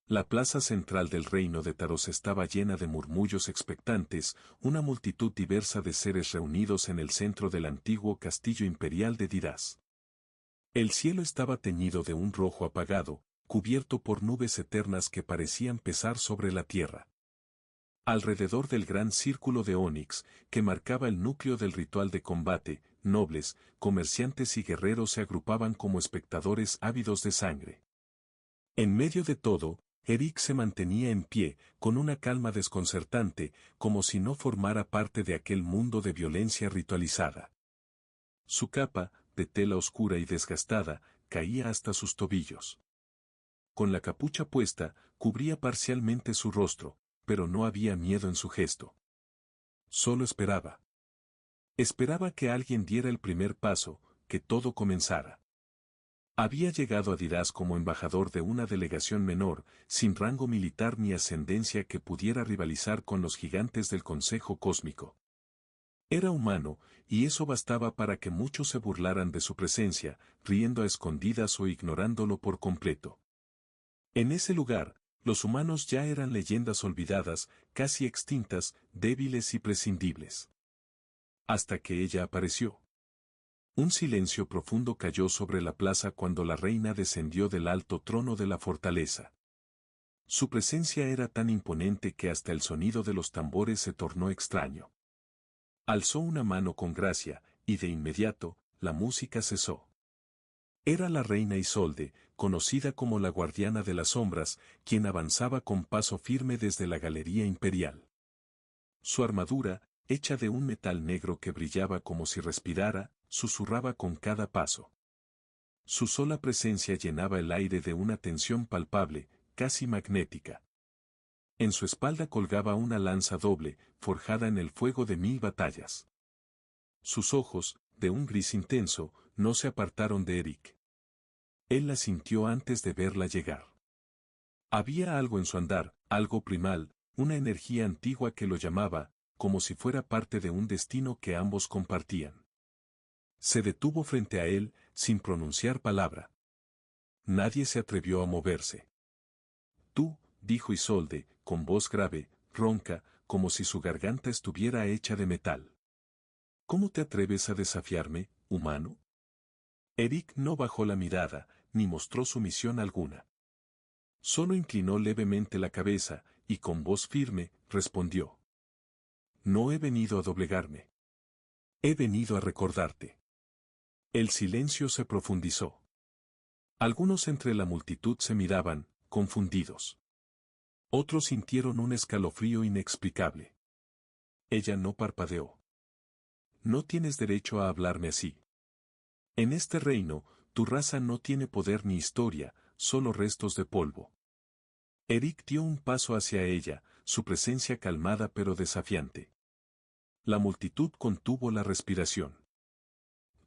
La plaza central del reino de Taros estaba llena de murmullos expectantes, una multitud diversa de seres reunidos en el centro del antiguo castillo imperial de Dirás. El cielo estaba teñido de un rojo apagado, cubierto por nubes eternas que parecían pesar sobre la tierra. Alrededor del gran círculo de ónix, que marcaba el núcleo del ritual de combate, nobles, comerciantes y guerreros se agrupaban como espectadores ávidos de sangre. En medio de todo, Eric se mantenía en pie, con una calma desconcertante, como si no formara parte de aquel mundo de violencia ritualizada. Su capa, de tela oscura y desgastada, caía hasta sus tobillos. Con la capucha puesta, cubría parcialmente su rostro, pero no había miedo en su gesto. Solo esperaba. Esperaba que alguien diera el primer paso, que todo comenzara. Había llegado a Dirás como embajador de una delegación menor, sin rango militar ni ascendencia que pudiera rivalizar con los gigantes del Consejo Cósmico. Era humano, y eso bastaba para que muchos se burlaran de su presencia, riendo a escondidas o ignorándolo por completo. En ese lugar, los humanos ya eran leyendas olvidadas, casi extintas, débiles y prescindibles. Hasta que ella apareció. Un silencio profundo cayó sobre la plaza cuando la reina descendió del alto trono de la fortaleza. Su presencia era tan imponente que hasta el sonido de los tambores se tornó extraño. Alzó una mano con gracia, y de inmediato, la música cesó. Era la reina Isolde, conocida como la guardiana de las sombras, quien avanzaba con paso firme desde la galería imperial. Su armadura, hecha de un metal negro que brillaba como si respirara, susurraba con cada paso. Su sola presencia llenaba el aire de una tensión palpable, casi magnética. En su espalda colgaba una lanza doble, forjada en el fuego de 1000 batallas. Sus ojos, de un gris intenso, no se apartaron de Eric. Él la sintió antes de verla llegar. Había algo en su andar, algo primal, una energía antigua que lo llamaba, como si fuera parte de un destino que ambos compartían. Se detuvo frente a él, sin pronunciar palabra. Nadie se atrevió a moverse. Tú, dijo Isolde, con voz grave, ronca, como si su garganta estuviera hecha de metal. ¿Cómo te atreves a desafiarme, humano? Eric no bajó la mirada, ni mostró sumisión alguna. Solo inclinó levemente la cabeza, y con voz firme, respondió. No he venido a doblegarme. He venido a recordarte. El silencio se profundizó. Algunos entre la multitud se miraban, confundidos. Otros sintieron un escalofrío inexplicable. Ella no parpadeó. No tienes derecho a hablarme así. En este reino, tu raza no tiene poder ni historia, solo restos de polvo. Eric dio un paso hacia ella, su presencia calmada pero desafiante. La multitud contuvo la respiración.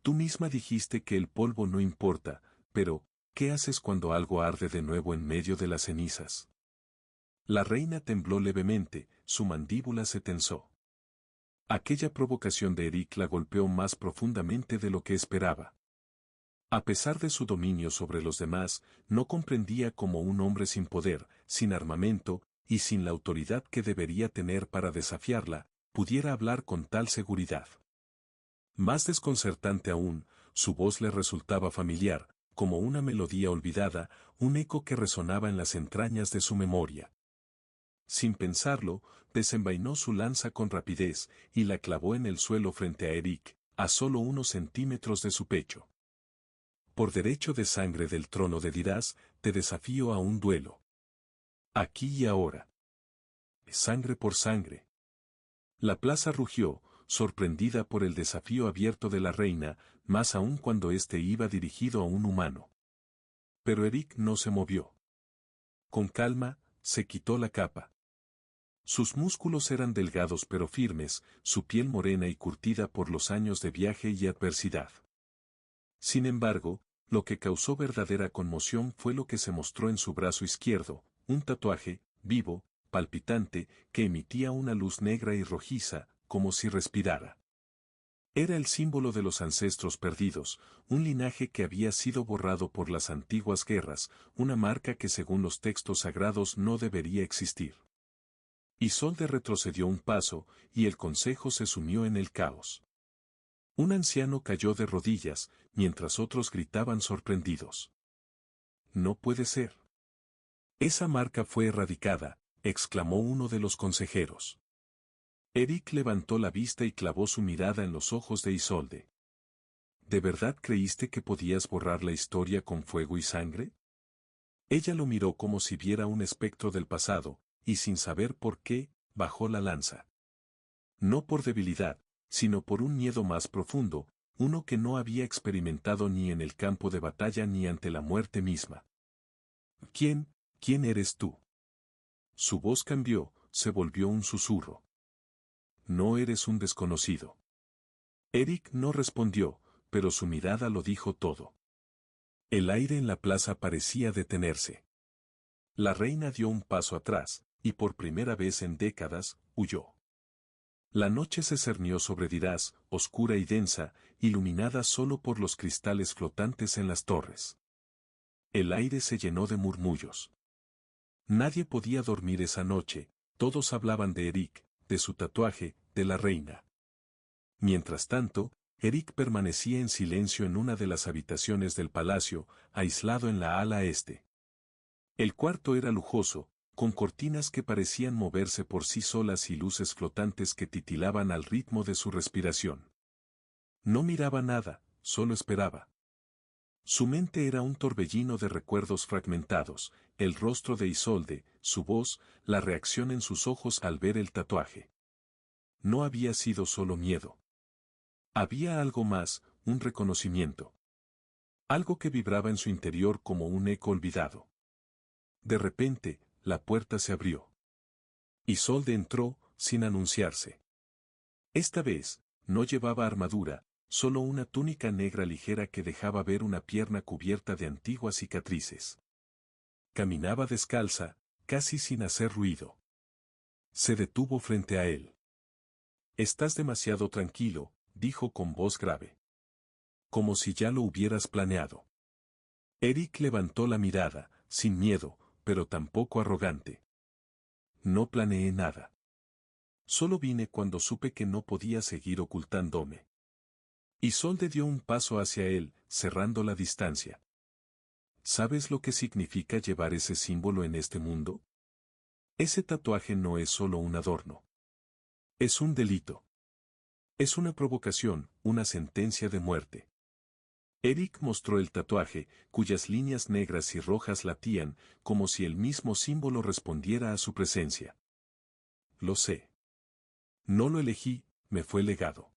Tú misma dijiste que el polvo no importa, pero, ¿qué haces cuando algo arde de nuevo en medio de las cenizas? La reina tembló levemente, su mandíbula se tensó. Aquella provocación de Eric la golpeó más profundamente de lo que esperaba. A pesar de su dominio sobre los demás, no comprendía cómo un hombre sin poder, sin armamento, y sin la autoridad que debería tener para desafiarla, pudiera hablar con tal seguridad. Más desconcertante aún, su voz le resultaba familiar, como una melodía olvidada, un eco que resonaba en las entrañas de su memoria. Sin pensarlo, desenvainó su lanza con rapidez, y la clavó en el suelo frente a Eric, a solo unos centímetros de su pecho. Por derecho de sangre del trono de Dirás, te desafío a un duelo. Aquí y ahora. Sangre por sangre. La plaza rugió, sorprendida por el desafío abierto de la reina, más aún cuando éste iba dirigido a un humano. Pero Eric no se movió. Con calma, se quitó la capa. Sus músculos eran delgados pero firmes, su piel morena y curtida por los años de viaje y adversidad. Sin embargo, lo que causó verdadera conmoción fue lo que se mostró en su brazo izquierdo, un tatuaje, vivo, palpitante, que emitía una luz negra y rojiza, como si respirara. Era el símbolo de los ancestros perdidos, un linaje que había sido borrado por las antiguas guerras, una marca que según los textos sagrados no debería existir. Isolde retrocedió un paso, y el consejo se sumió en el caos. Un anciano cayó de rodillas, mientras otros gritaban sorprendidos. No puede ser. Esa marca fue erradicada, exclamó uno de los consejeros. Eric levantó la vista y clavó su mirada en los ojos de Isolde. ¿De verdad creíste que podías borrar la historia con fuego y sangre? Ella lo miró como si viera un espectro del pasado, y sin saber por qué, bajó la lanza. No por debilidad, sino por un miedo más profundo, uno que no había experimentado ni en el campo de batalla ni ante la muerte misma. ¿Quién eres tú? Su voz cambió, se volvió un susurro. No eres un desconocido. Eric no respondió, pero su mirada lo dijo todo. El aire en la plaza parecía detenerse. La reina dio un paso atrás, y por primera vez en décadas, huyó. La noche se cernió sobre Dirás, oscura y densa, iluminada solo por los cristales flotantes en las torres. El aire se llenó de murmullos. Nadie podía dormir esa noche, todos hablaban de Eric, de su tatuaje, de la reina. Mientras tanto, Eric permanecía en silencio en una de las habitaciones del palacio, aislado en la ala este. El cuarto era lujoso, con cortinas que parecían moverse por sí solas y luces flotantes que titilaban al ritmo de su respiración. No miraba nada, solo esperaba. Su mente era un torbellino de recuerdos fragmentados, el rostro de Isolde, su voz, la reacción en sus ojos al ver el tatuaje. No había sido solo miedo. Había algo más, un reconocimiento. Algo que vibraba en su interior como un eco olvidado. De repente, la puerta se abrió. Isolde entró, sin anunciarse. Esta vez, no llevaba armadura, solo una túnica negra ligera que dejaba ver una pierna cubierta de antiguas cicatrices. Caminaba descalza, casi sin hacer ruido. Se detuvo frente a él. Estás demasiado tranquilo, dijo con voz grave. Como si ya lo hubieras planeado. Eric levantó la mirada, sin miedo, pero tampoco arrogante. No planeé nada. Solo vine cuando supe que no podía seguir ocultándome. Isolde dio un paso hacia él, cerrando la distancia. ¿Sabes lo que significa llevar ese símbolo en este mundo? Ese tatuaje no es solo un adorno. Es un delito. Es una provocación, una sentencia de muerte. Eric mostró el tatuaje, cuyas líneas negras y rojas latían, como si el mismo símbolo respondiera a su presencia. Lo sé. No lo elegí, me fue legado.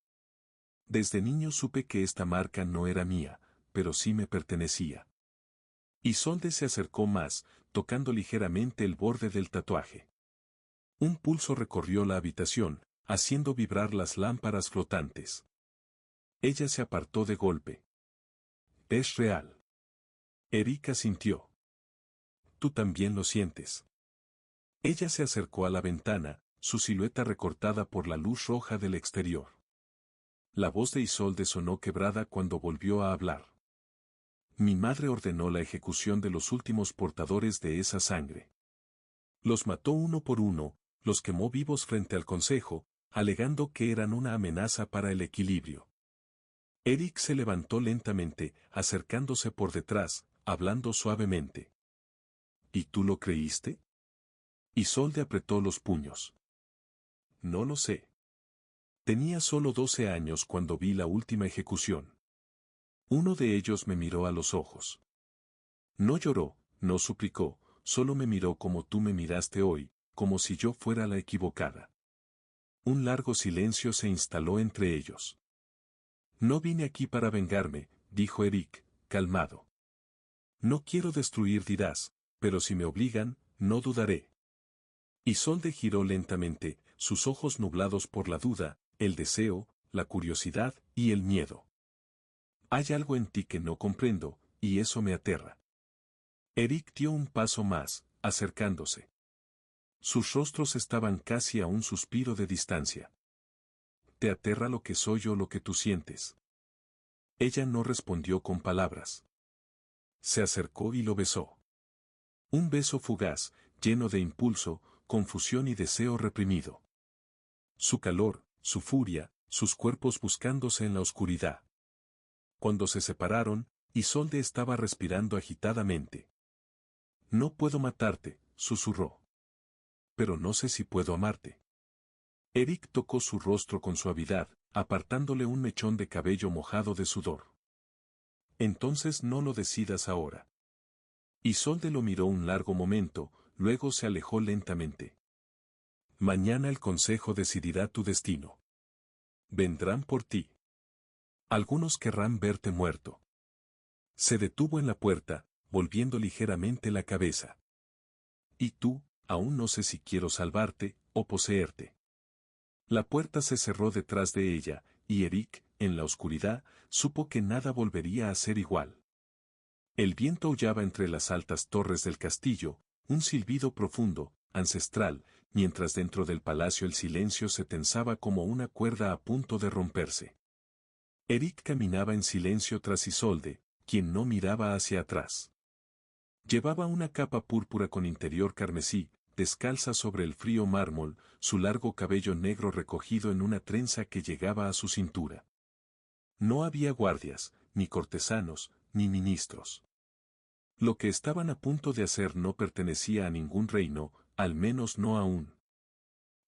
Desde niño supe que esta marca no era mía, pero sí me pertenecía. Isolde se acercó más, tocando ligeramente el borde del tatuaje. Un pulso recorrió la habitación, haciendo vibrar las lámparas flotantes. Ella se apartó de golpe. Es real. Erika sintió. Tú también lo sientes. Ella se acercó a la ventana, su silueta recortada por la luz roja del exterior. La voz de Isolde sonó quebrada cuando volvió a hablar. Mi madre ordenó la ejecución de los últimos portadores de esa sangre. Los mató uno por uno, los quemó vivos frente al consejo, alegando que eran una amenaza para el equilibrio. Eric se levantó lentamente, acercándose por detrás, hablando suavemente. ¿Y tú lo creíste? Isolde apretó los puños. No lo sé. Tenía solo 12 años cuando vi la última ejecución. Uno de ellos me miró a los ojos. No lloró, no suplicó, solo me miró como tú me miraste hoy, como si yo fuera la equivocada. Un largo silencio se instaló entre ellos. No vine aquí para vengarme, dijo Eric, calmado. No quiero destruir Dirás, pero si me obligan, no dudaré. Isolde giró lentamente, sus ojos nublados por la duda, el deseo, la curiosidad y el miedo. Hay algo en ti que no comprendo, y eso me aterra. Eric dio un paso más, acercándose. Sus rostros estaban casi a un suspiro de distancia. ¿Te aterra lo que soy o lo que tú sientes? Ella no respondió con palabras. Se acercó y lo besó. Un beso fugaz, lleno de impulso, confusión y deseo reprimido. Su calor, su furia, sus cuerpos buscándose en la oscuridad. Cuando se separaron, Isolde estaba respirando agitadamente. No puedo matarte, susurró. Pero no sé si puedo amarte. Eric tocó su rostro con suavidad, apartándole un mechón de cabello mojado de sudor. Entonces no lo decidas ahora. Isolde lo miró un largo momento, luego se alejó lentamente. Mañana el consejo decidirá tu destino. Vendrán por ti. Algunos querrán verte muerto. Se detuvo en la puerta, volviendo ligeramente la cabeza. Y tú, aún no sé si quiero salvarte, o poseerte. La puerta se cerró detrás de ella, y Eric, en la oscuridad, supo que nada volvería a ser igual. El viento aullaba entre las altas torres del castillo, un silbido profundo, ancestral, mientras dentro del palacio el silencio se tensaba como una cuerda a punto de romperse. Eric caminaba en silencio tras Isolde, quien no miraba hacia atrás. Llevaba una capa púrpura con interior carmesí, descalza sobre el frío mármol, su largo cabello negro recogido en una trenza que llegaba a su cintura. No había guardias, ni cortesanos, ni ministros. Lo que estaban a punto de hacer no pertenecía a ningún reino, al menos no aún.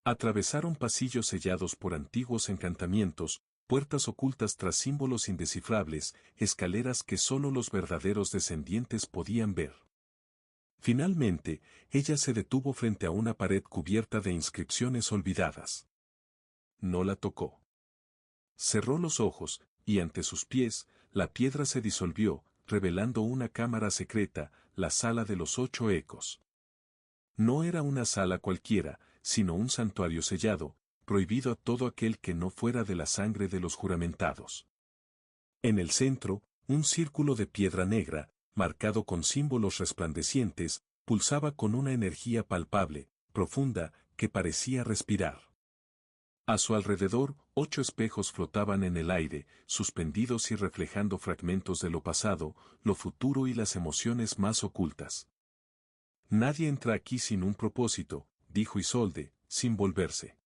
Atravesaron pasillos sellados por antiguos encantamientos, puertas ocultas tras símbolos indescifrables, escaleras que solo los verdaderos descendientes podían ver. Finalmente, ella se detuvo frente a una pared cubierta de inscripciones olvidadas. No la tocó. Cerró los ojos, y ante sus pies, la piedra se disolvió, revelando una cámara secreta, la sala de los 8 ecos. No era una sala cualquiera, sino un santuario sellado, prohibido a todo aquel que no fuera de la sangre de los juramentados. En el centro, un círculo de piedra negra, marcado con símbolos resplandecientes, pulsaba con una energía palpable, profunda, que parecía respirar. A su alrededor, 8 espejos flotaban en el aire, suspendidos y reflejando fragmentos de lo pasado, lo futuro y las emociones más ocultas. Nadie entra aquí sin un propósito, dijo Isolde, sin volverse.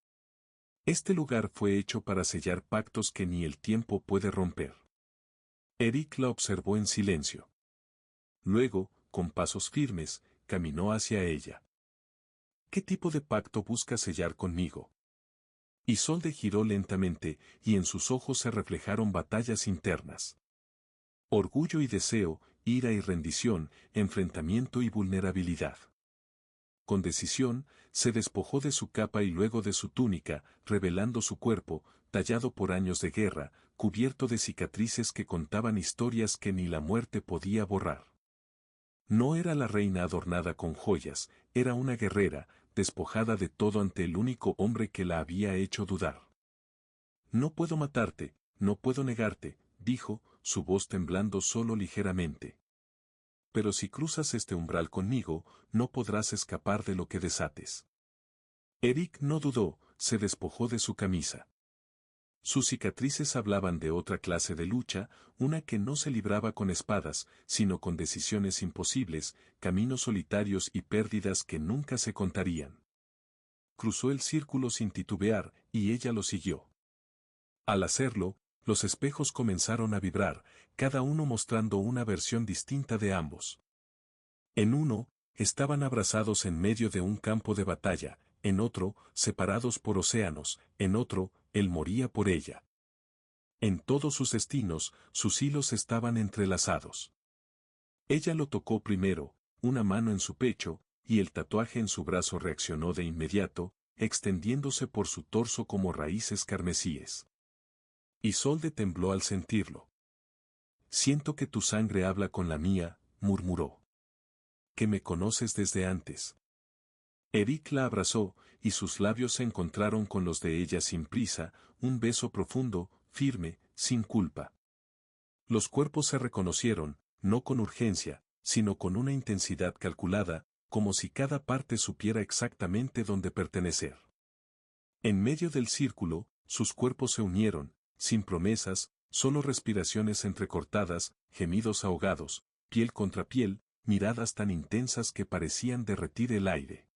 Este lugar fue hecho para sellar pactos que ni el tiempo puede romper. Eric la observó en silencio. Luego, con pasos firmes, caminó hacia ella. ¿Qué tipo de pacto buscas sellar conmigo? Isolde giró lentamente, y en sus ojos se reflejaron batallas internas. Orgullo y deseo, ira y rendición, enfrentamiento y vulnerabilidad. Con decisión, se despojó de su capa y luego de su túnica, revelando su cuerpo, tallado por años de guerra, cubierto de cicatrices que contaban historias que ni la muerte podía borrar. No era la reina adornada con joyas, era una guerrera, despojada de todo ante el único hombre que la había hecho dudar. No puedo matarte, no puedo negarte, dijo, su voz temblando solo ligeramente. Pero si cruzas este umbral conmigo, no podrás escapar de lo que desates. Eric no dudó, se despojó de su camisa. Sus cicatrices hablaban de otra clase de lucha, una que no se libraba con espadas, sino con decisiones imposibles, caminos solitarios y pérdidas que nunca se contarían. Cruzó el círculo sin titubear, y ella lo siguió. Al hacerlo, los espejos comenzaron a vibrar, cada uno mostrando una versión distinta de ambos. En uno, estaban abrazados en medio de un campo de batalla, en otro, separados por océanos, en otro, él moría por ella. En todos sus destinos, sus hilos estaban entrelazados. Ella lo tocó primero, una mano en su pecho, y el tatuaje en su brazo reaccionó de inmediato, extendiéndose por su torso como raíces carmesíes. Isolde tembló al sentirlo. Siento que tu sangre habla con la mía, murmuró. Que me conoces desde antes. Eric la abrazó, y sus labios se encontraron con los de ella sin prisa, un beso profundo, firme, sin culpa. Los cuerpos se reconocieron, no con urgencia, sino con una intensidad calculada, como si cada parte supiera exactamente dónde pertenecer. En medio del círculo, sus cuerpos se unieron, sin promesas, solo respiraciones entrecortadas, gemidos ahogados, piel contra piel, miradas tan intensas que parecían derretir el aire.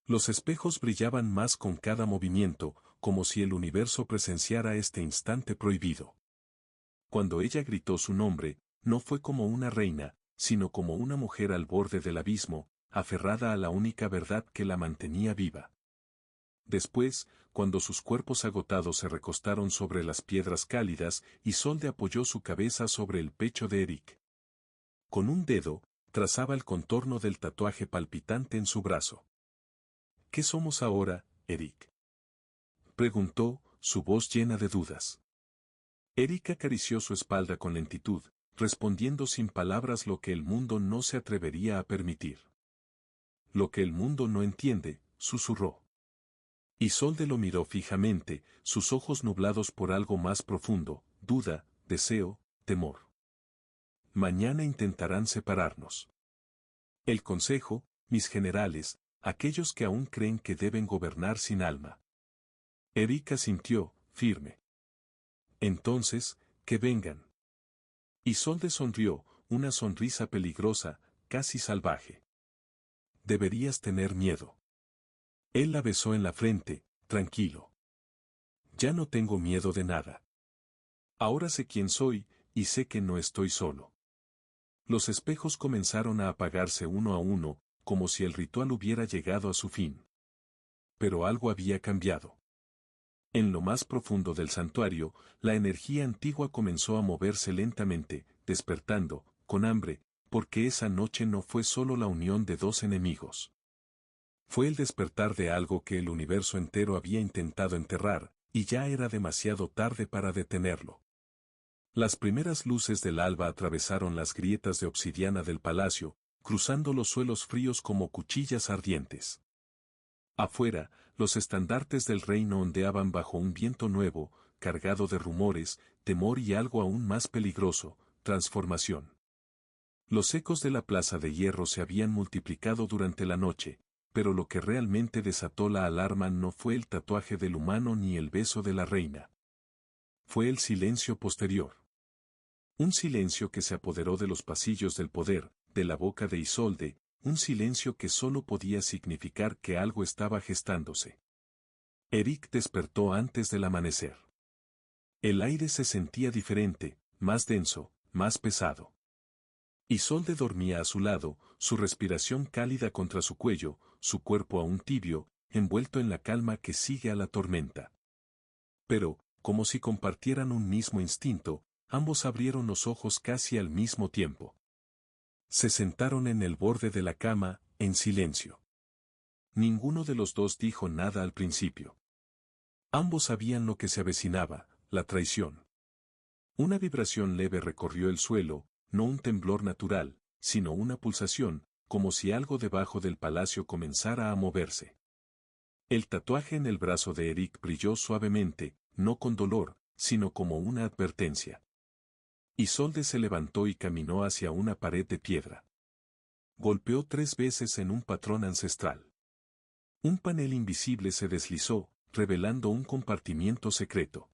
Los espejos brillaban más con cada movimiento, como si el universo presenciara este instante prohibido. Cuando ella gritó su nombre, no fue como una reina, sino como una mujer al borde del abismo, aferrada a la única verdad que la mantenía viva. Después, cuando sus cuerpos agotados se recostaron sobre las piedras cálidas, Isolde apoyó su cabeza sobre el pecho de Eric. Con un dedo, trazaba el contorno del tatuaje palpitante en su brazo. ¿Qué somos ahora, Eric?, preguntó, su voz llena de dudas. Eric acarició su espalda con lentitud, respondiendo sin palabras lo que el mundo no se atrevería a permitir. Lo que el mundo no entiende, susurró. Isolde lo miró fijamente, sus ojos nublados por algo más profundo, duda, deseo, temor. Mañana intentarán separarnos. El consejo, mis generales, aquellos que aún creen que deben gobernar sin alma. Eric asintió, firme. Entonces, que vengan. Isolde sonrió, una sonrisa peligrosa, casi salvaje. Deberías tener miedo. Él la besó en la frente, tranquilo. Ya no tengo miedo de nada. Ahora sé quién soy, y sé que no estoy solo. Los espejos comenzaron a apagarse uno a uno, como si el ritual hubiera llegado a su fin. Pero algo había cambiado. En lo más profundo del santuario, la energía antigua comenzó a moverse lentamente, despertando, con hambre, porque esa noche no fue solo la unión de dos enemigos. Fue el despertar de algo que el universo entero había intentado enterrar, y ya era demasiado tarde para detenerlo. Las primeras luces del alba atravesaron las grietas de obsidiana del palacio, cruzando los suelos fríos como cuchillas ardientes. Afuera, los estandartes del reino ondeaban bajo un viento nuevo, cargado de rumores, temor y algo aún más peligroso, transformación. Los ecos de la Plaza de Hierro se habían multiplicado durante la noche, pero lo que realmente desató la alarma no fue el tatuaje del humano ni el beso de la reina. Fue el silencio posterior. Un silencio que se apoderó de los pasillos del poder, de la boca de Isolde, un silencio que solo podía significar que algo estaba gestándose. Eric despertó antes del amanecer. El aire se sentía diferente, más denso, más pesado. Isolde dormía a su lado, su respiración cálida contra su cuello, su cuerpo aún tibio, envuelto en la calma que sigue a la tormenta. Pero, como si compartieran un mismo instinto, ambos abrieron los ojos casi al mismo tiempo. Se sentaron en el borde de la cama, en silencio. Ninguno de los dos dijo nada al principio. Ambos sabían lo que se avecinaba, la traición. Una vibración leve recorrió el suelo, no un temblor natural, sino una pulsación, como si algo debajo del palacio comenzara a moverse. El tatuaje en el brazo de Eric brilló suavemente, no con dolor, sino como una advertencia. Isolde se levantó y caminó hacia una pared de piedra. Golpeó 3 veces en un patrón ancestral. Un panel invisible se deslizó, revelando un compartimiento secreto.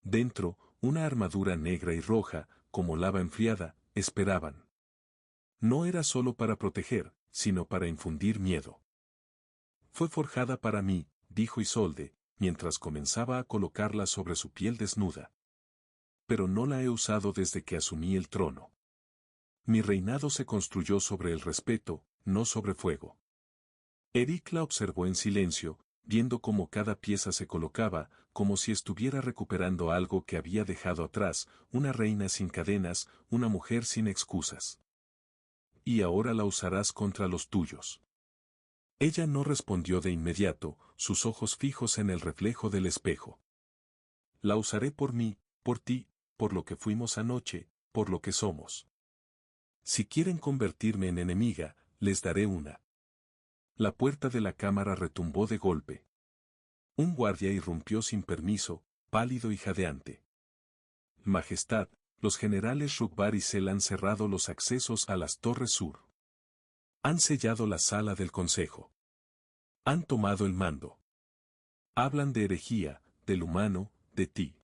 Dentro, una armadura negra y roja, como lava enfriada, esperaban. No era solo para proteger, sino para infundir miedo. Fue forjada para mí, dijo Isolde, mientras comenzaba a colocarla sobre su piel desnuda. Pero no la he usado desde que asumí el trono. Mi reinado se construyó sobre el respeto, no sobre fuego. Eric la observó en silencio, viendo cómo cada pieza se colocaba, como si estuviera recuperando algo que había dejado atrás, una reina sin cadenas, una mujer sin excusas. Y ahora la usarás contra los tuyos. Ella no respondió de inmediato, sus ojos fijos en el reflejo del espejo. La usaré por mí, por ti, por lo que fuimos anoche, por lo que somos. Si quieren convertirme en enemiga, les daré una. La puerta de la cámara retumbó de golpe. Un guardia irrumpió sin permiso, pálido y jadeante. Majestad, los generales Rukbar y Sel han cerrado los accesos a las torres sur. Han sellado la sala del consejo. Han tomado el mando. Hablan de herejía, del humano, de ti.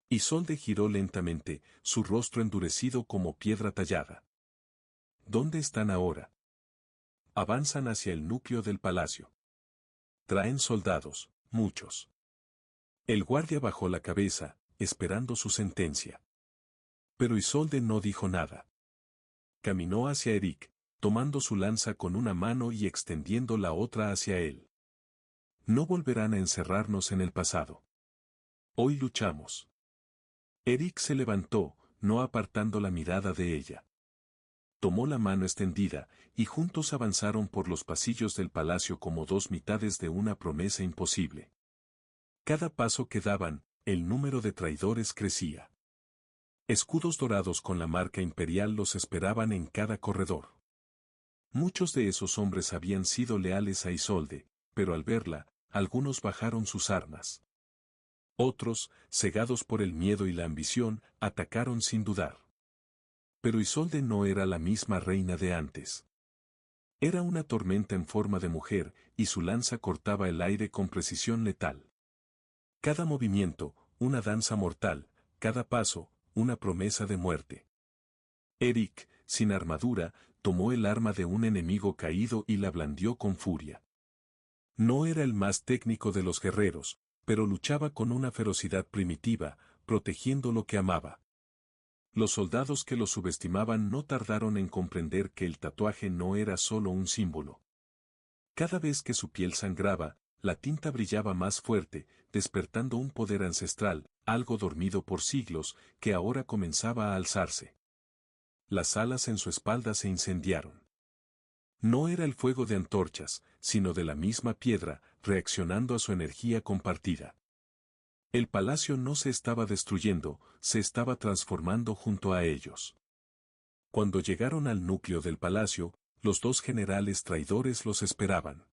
Isolde giró lentamente, su rostro endurecido como piedra tallada. ¿Dónde están ahora? Avanzan hacia el núcleo del palacio. Traen soldados, muchos. El guardia bajó la cabeza, esperando su sentencia. Pero Isolde no dijo nada. Caminó hacia Eric, tomando su lanza con una mano y extendiendo la otra hacia él. No volverán a encerrarnos en el pasado. Hoy luchamos. Eric se levantó, no apartando la mirada de ella. Tomó la mano extendida, y juntos avanzaron por los pasillos del palacio como dos mitades de una promesa imposible. Cada paso que daban, el número de traidores crecía. Escudos dorados con la marca imperial los esperaban en cada corredor. Muchos de esos hombres habían sido leales a Isolde, pero al verla, algunos bajaron sus armas. Otros, cegados por el miedo y la ambición, atacaron sin dudar. Pero Isolde no era la misma reina de antes. Era una tormenta en forma de mujer, y su lanza cortaba el aire con precisión letal. Cada movimiento, una danza mortal, cada paso, una promesa de muerte. Eric, sin armadura, tomó el arma de un enemigo caído y la blandió con furia. No era el más técnico de los guerreros, pero luchaba con una ferocidad primitiva, protegiendo lo que amaba. Los soldados que lo subestimaban no tardaron en comprender que el tatuaje no era solo un símbolo. Cada vez que su piel sangraba, la tinta brillaba más fuerte, despertando un poder ancestral, algo dormido por siglos, que ahora comenzaba a alzarse. Las alas en su espalda se incendiaron. No era el fuego de antorchas, sino de la misma piedra, reaccionando a su energía compartida. El palacio no se estaba destruyendo, se estaba transformando junto a ellos. Cuando llegaron al núcleo del palacio, los dos generales traidores los esperaban.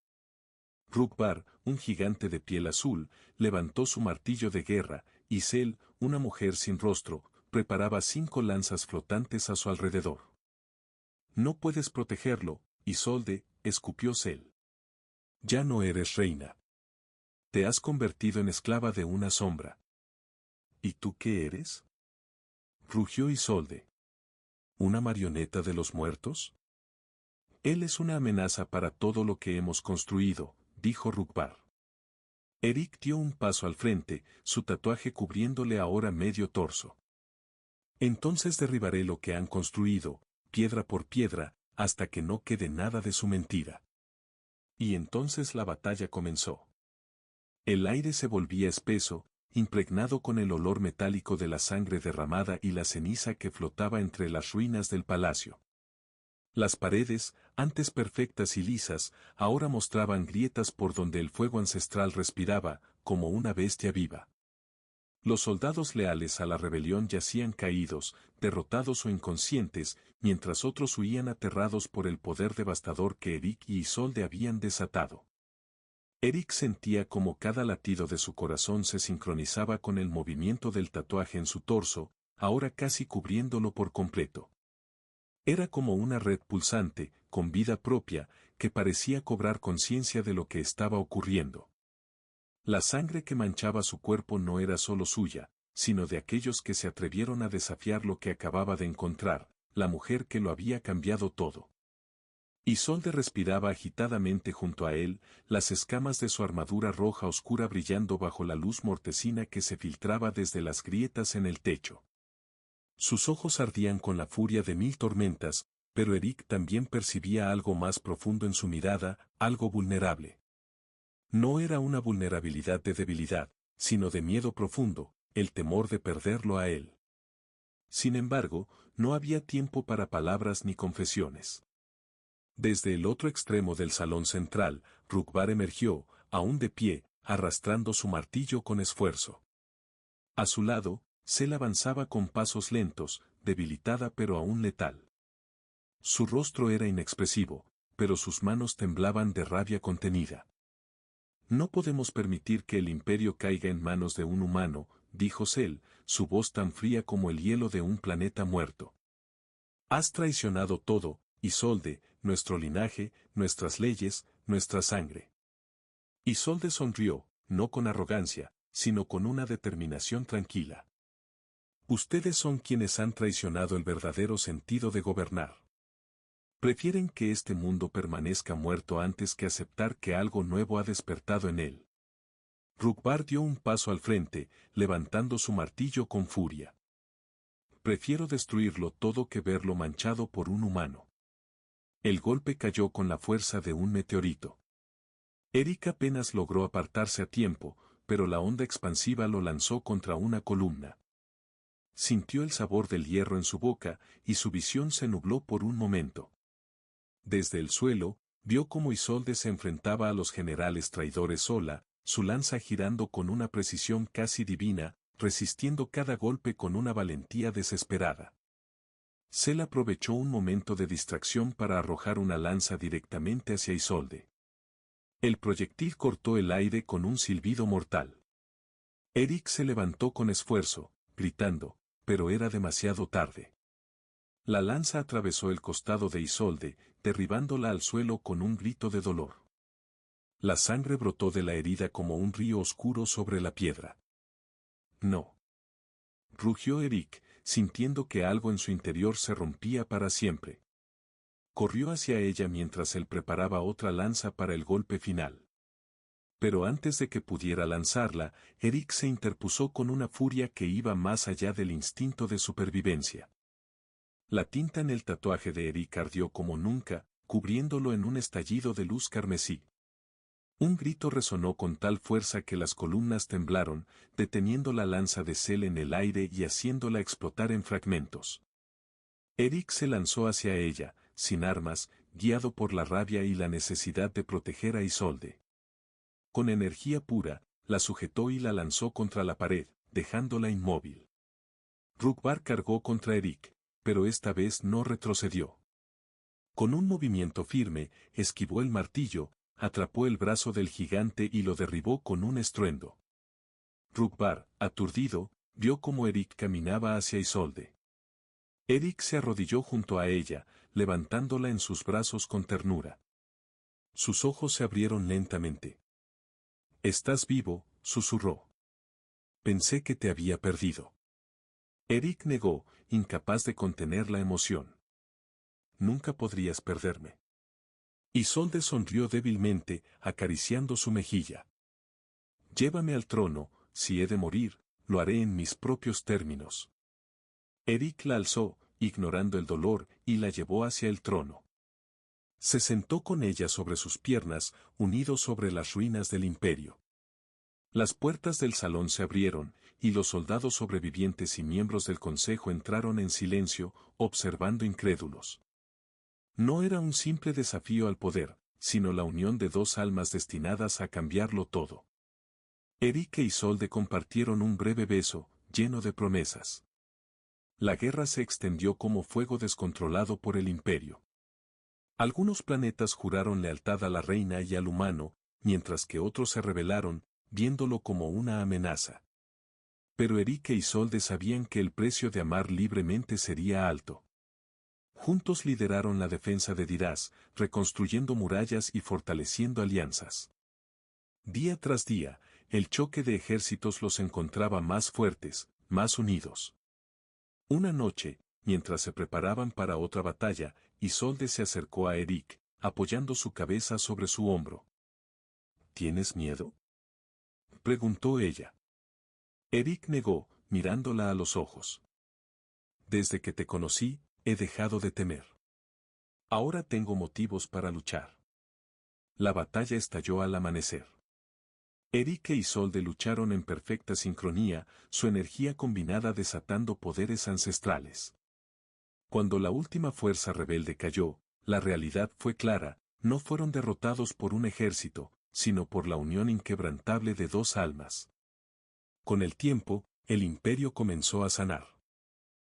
Rukbar, un gigante de piel azul, levantó su martillo de guerra, y Sel, una mujer sin rostro, preparaba 5 lanzas flotantes a su alrededor. No puedes protegerlo, Isolde, escupió Sel. Ya no eres reina. Te has convertido en esclava de una sombra. ¿Y tú qué eres? Rugió Isolde. ¿Una marioneta de los muertos? Él es una amenaza para todo lo que hemos construido, dijo Rukbar. Eric dio un paso al frente, su tatuaje cubriéndole ahora medio torso. Entonces derribaré lo que han construido, piedra por piedra, hasta que no quede nada de su mentira. Y entonces la batalla comenzó. El aire se volvía espeso, impregnado con el olor metálico de la sangre derramada y la ceniza que flotaba entre las ruinas del palacio. Las paredes, antes perfectas y lisas, ahora mostraban grietas por donde el fuego ancestral respiraba, como una bestia viva. Los soldados leales a la rebelión yacían caídos, derrotados o inconscientes, mientras otros huían aterrados por el poder devastador que Eric y Isolde habían desatado. Eric sentía como cada latido de su corazón se sincronizaba con el movimiento del tatuaje en su torso, ahora casi cubriéndolo por completo. Era como una red pulsante, con vida propia, que parecía cobrar conciencia de lo que estaba ocurriendo. La sangre que manchaba su cuerpo no era solo suya, sino de aquellos que se atrevieron a desafiar lo que acababa de encontrar, la mujer que lo había cambiado todo. Isolde respiraba agitadamente junto a él, las escamas de su armadura roja oscura brillando bajo la luz mortecina que se filtraba desde las grietas en el techo. Sus ojos ardían con la furia de 1000 tormentas, pero Eric también percibía algo más profundo en su mirada, algo vulnerable. No era una vulnerabilidad de debilidad, sino de miedo profundo, el temor de perderlo a él. Sin embargo, no había tiempo para palabras ni confesiones. Desde el otro extremo del salón central, Rukbar emergió, aún de pie, arrastrando su martillo con esfuerzo. A su lado, Sel avanzaba con pasos lentos, debilitada pero aún letal. Su rostro era inexpresivo, pero sus manos temblaban de rabia contenida. No podemos permitir que el imperio caiga en manos de un humano, dijo Sel, su voz tan fría como el hielo de un planeta muerto. Has traicionado todo, Isolde, nuestro linaje, nuestras leyes, nuestra sangre. Isolde sonrió, no con arrogancia, sino con una determinación tranquila. Ustedes son quienes han traicionado el verdadero sentido de gobernar. Prefieren que este mundo permanezca muerto antes que aceptar que algo nuevo ha despertado en él. Rukbar dio un paso al frente, levantando su martillo con furia. Prefiero destruirlo todo que verlo manchado por un humano. El golpe cayó con la fuerza de un meteorito. Eric apenas logró apartarse a tiempo, pero la onda expansiva lo lanzó contra una columna. Sintió el sabor del hierro en su boca, y su visión se nubló por un momento. Desde el suelo, vio cómo Isolde se enfrentaba a los generales traidores sola, su lanza girando con una precisión casi divina, resistiendo cada golpe con una valentía desesperada. Sel aprovechó un momento de distracción para arrojar una lanza directamente hacia Isolde. El proyectil cortó el aire con un silbido mortal. Eric se levantó con esfuerzo, gritando, pero era demasiado tarde. La lanza atravesó el costado de Isolde, derribándola al suelo con un grito de dolor. La sangre brotó de la herida como un río oscuro sobre la piedra. No. Rugió Eric, sintiendo que algo en su interior se rompía para siempre. Corrió hacia ella mientras él preparaba otra lanza para el golpe final. Pero antes de que pudiera lanzarla, Eric se interpuso con una furia que iba más allá del instinto de supervivencia. La tinta en el tatuaje de Eric ardió como nunca, cubriéndolo en un estallido de luz carmesí. Un grito resonó con tal fuerza que las columnas temblaron, deteniendo la lanza de Sel en el aire y haciéndola explotar en fragmentos. Eric se lanzó hacia ella, sin armas, guiado por la rabia y la necesidad de proteger a Isolde. Con energía pura, la sujetó y la lanzó contra la pared, dejándola inmóvil. Rukbar cargó contra Eric, pero esta vez no retrocedió. Con un movimiento firme, esquivó el martillo, atrapó el brazo del gigante y lo derribó con un estruendo. Rukbar, aturdido, vio cómo Eric caminaba hacia Isolde. Eric se arrodilló junto a ella, levantándola en sus brazos con ternura. Sus ojos se abrieron lentamente. «¿Estás vivo?», susurró. «Pensé que te había perdido». Eric negó, incapaz de contener la emoción. «Nunca podrías perderme». Isolde sonrió débilmente, acariciando su mejilla. «Llévame al trono, si he de morir, lo haré en mis propios términos». Eric la alzó, ignorando el dolor, y la llevó hacia el trono. Se sentó con ella sobre sus piernas, unido sobre las ruinas del imperio. Las puertas del salón se abrieron, y los soldados sobrevivientes y miembros del consejo entraron en silencio, observando incrédulos. No era un simple desafío al poder, sino la unión de dos almas destinadas a cambiarlo todo. Eric e Isolde compartieron un breve beso, lleno de promesas. La guerra se extendió como fuego descontrolado por el imperio. Algunos planetas juraron lealtad a la reina y al humano, mientras que otros se rebelaron, viéndolo como una amenaza. Pero Eric e Isolde sabían que el precio de amar libremente sería alto. Juntos lideraron la defensa de Dirás, reconstruyendo murallas y fortaleciendo alianzas. Día tras día, el choque de ejércitos los encontraba más fuertes, más unidos. Una noche, mientras se preparaban para otra batalla, Isolde se acercó a Eric, apoyando su cabeza sobre su hombro. ¿Tienes miedo?, preguntó ella. Eric negó, mirándola a los ojos. Desde que te conocí, he dejado de temer. Ahora tengo motivos para luchar. La batalla estalló al amanecer. Eric e Isolde lucharon en perfecta sincronía, su energía combinada desatando poderes ancestrales. Cuando la última fuerza rebelde cayó, la realidad fue clara: no fueron derrotados por un ejército, sino por la unión inquebrantable de dos almas. Con el tiempo, el imperio comenzó a sanar.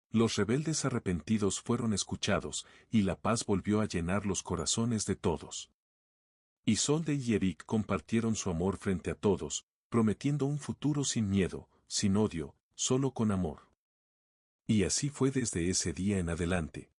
Los rebeldes arrepentidos fueron escuchados, y la paz volvió a llenar los corazones de todos. Isolde y Eric compartieron su amor frente a todos, prometiendo un futuro sin miedo, sin odio, solo con amor. Y así fue desde ese día en adelante.